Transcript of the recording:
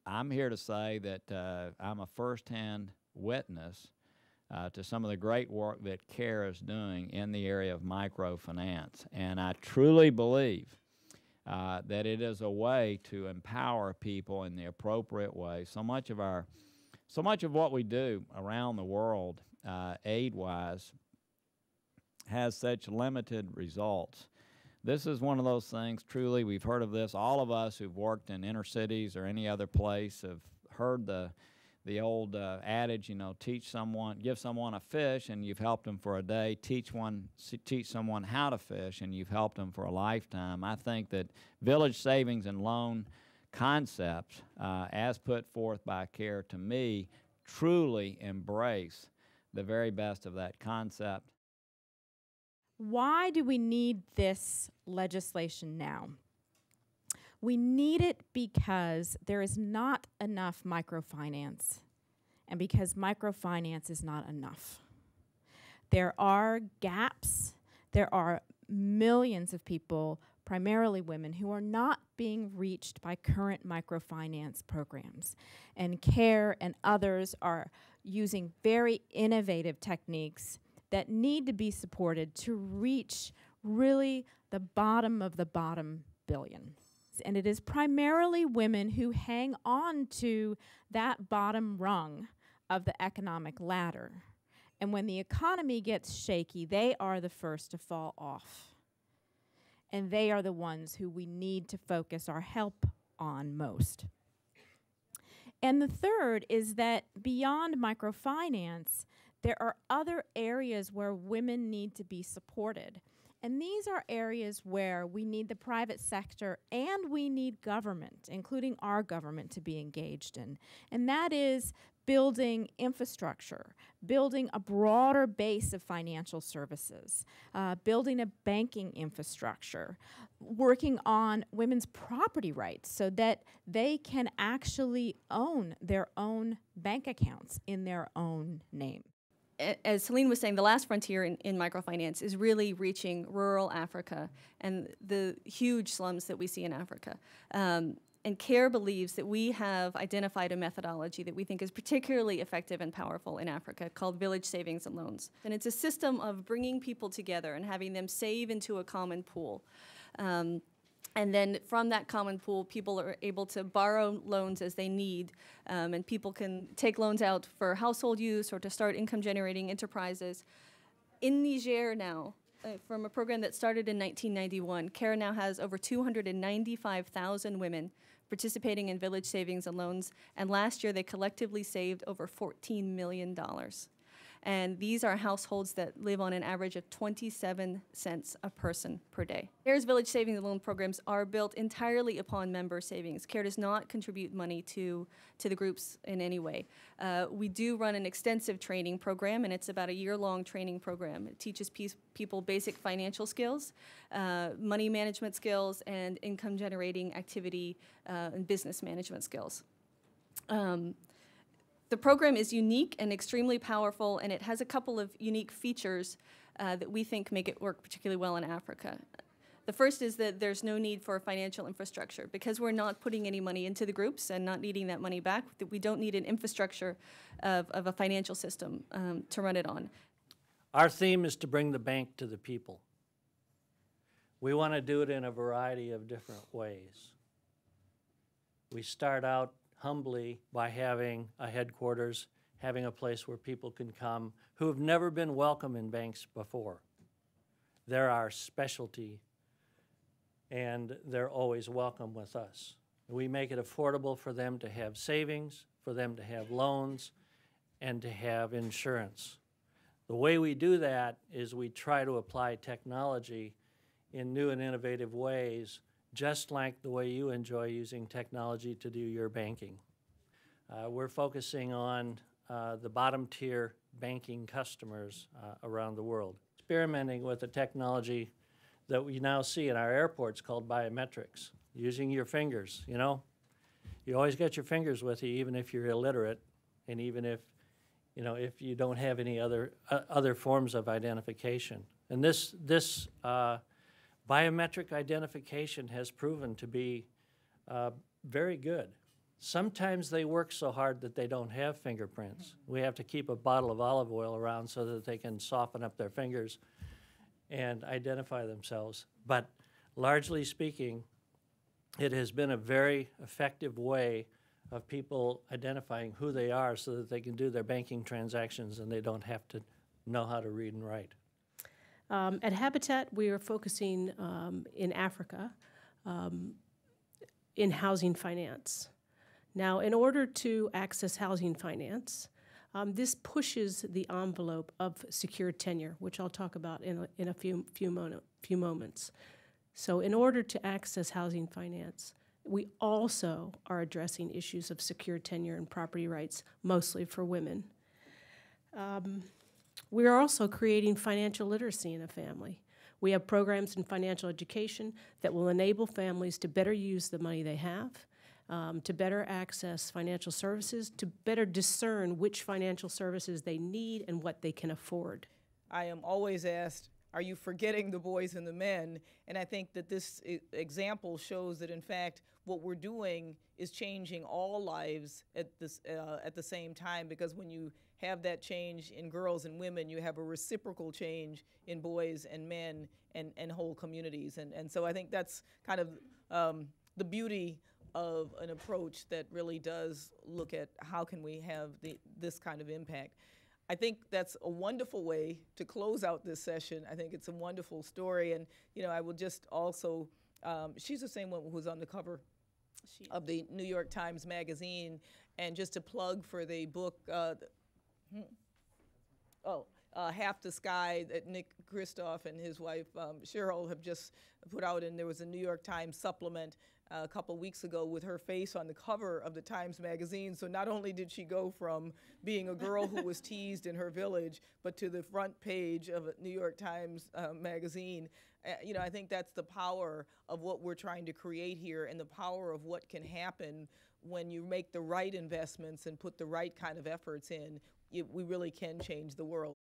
I'm here to say that I'm a firsthand witness to some of the great work that CARE is doing in the area of microfinance. And I truly believe that it is a way to empower people in the appropriate way. So much of what we do around the world, aid-wise, has such limited results. This is one of those things, truly, we've heard of this. All of us who've worked in inner cities or any other place have heard the old adage, you know, give someone a fish and you've helped them for a day. Teach someone how to fish and you've helped them for a lifetime. I think that village savings and loan concepts, as put forth by CARE, to me, truly embrace the very best of that concept. Why do we need this legislation now? We need it because there is not enough microfinance, and because microfinance is not enough. There are gaps. There are millions of people, primarily women, who are not being reached by current microfinance programs. And CARE and others are using very innovative techniques that need to be supported to reach really the bottom of the bottom billion. And it is primarily women who hang on to that bottom rung of the economic ladder. And when the economy gets shaky, they are the first to fall off. And they are the ones who we need to focus our help on most. And the third is that beyond microfinance, there are other areas where women need to be supported. And these are areas where we need the private sector and we need government, including our government, to be engaged in. And that is building infrastructure, building a broader base of financial services, building a banking infrastructure, working on women's property rights so that they can actually own their own bank accounts in their own name. As Celine was saying, the last frontier in microfinance is really reaching rural Africa and the huge slums that we see in Africa. And CARE believes that we have identified a methodology that we think is particularly effective and powerful in Africa called village savings and loans. And it's a system of bringing people together and having them save into a common pool. And then from that common pool, people are able to borrow loans as they need, and people can take loans out for household use or to start income-generating enterprises. In Niger now, from a program that started in 1991, CARE now has over 295,000 women participating in village savings and loans, and last year they collectively saved over $14 million. And these are households that live on an average of 27 cents a person per day. CARE's village savings and loan programs are built entirely upon member savings. CARE does not contribute money to the groups in any way. We do run an extensive training program, and it's about a year-long training program. It teaches people basic financial skills, money management skills, and income-generating activity and business management skills. The program is unique and extremely powerful, and it has a couple of unique features that we think make it work particularly well in Africa. The first is that there's no need for financial infrastructure. Because we're not putting any money into the groups and not needing that money back, that we don't need an infrastructure of a financial system to run it on. Our theme is to bring the bank to the people. We want to do it in a variety of different ways. We start out humbly by having a headquarters, having a place where people can come who have never been welcome in banks before. They're our specialty, and they're always welcome with us. We make it affordable for them to have savings, for them to have loans, and to have insurance. The way we do that is we try to apply technology in new and innovative ways, just like the way you enjoy using technology to do your banking. We're focusing on the bottom tier banking customers around the world, experimenting with the technology that we now see in our airports called biometrics, using your fingers, you know. You always get your fingers with you, even if you're illiterate, and even if, you know, if you don't have any other forms of identification. And this biometric identification has proven to be very good. Sometimes they work so hard that they don't have fingerprints. We have to keep a bottle of olive oil around so that they can soften up their fingers and identify themselves. But largely speaking, it has been a very effective way of people identifying who they are so that they can do their banking transactions and they don't have to know how to read and write. At Habitat, we are focusing in Africa in housing finance. Now, in order to access housing finance, this pushes the envelope of secured tenure, which I'll talk about in a few moments. So in order to access housing finance, we also are addressing issues of secured tenure and property rights, mostly for women. We are also creating financial literacy in a family. We have programs in financial education that will enable families to better use the money they have, to better access financial services, to better discern which financial services they need and what they can afford. I am always asked, are you forgetting the boys and the men? And I think that this example shows that, in fact, what we're doing is changing all lives at the same time, because when you have that change in girls and women, you have a reciprocal change in boys and men and whole communities. And so I think that's kind of the beauty of an approach that really does look at how can we have this kind of impact. I think that's a wonderful way to close out this session. I think it's a wonderful story. And, you know, I will just also, she's the same one who's on the cover of the New York Times Magazine. And just to plug for the book, Half the Sky, that Nick Kristof and his wife Cheryl have just put out, and there was a New York Times supplement a couple weeks ago with her face on the cover of the Times Magazine. So not only did she go from being a girl who was teased in her village, but to the front page of a New York Times Magazine. You know, I think that's the power of what we're trying to create here, and the power of what can happen when you make the right investments and put the right kind of efforts in. We really can change the world.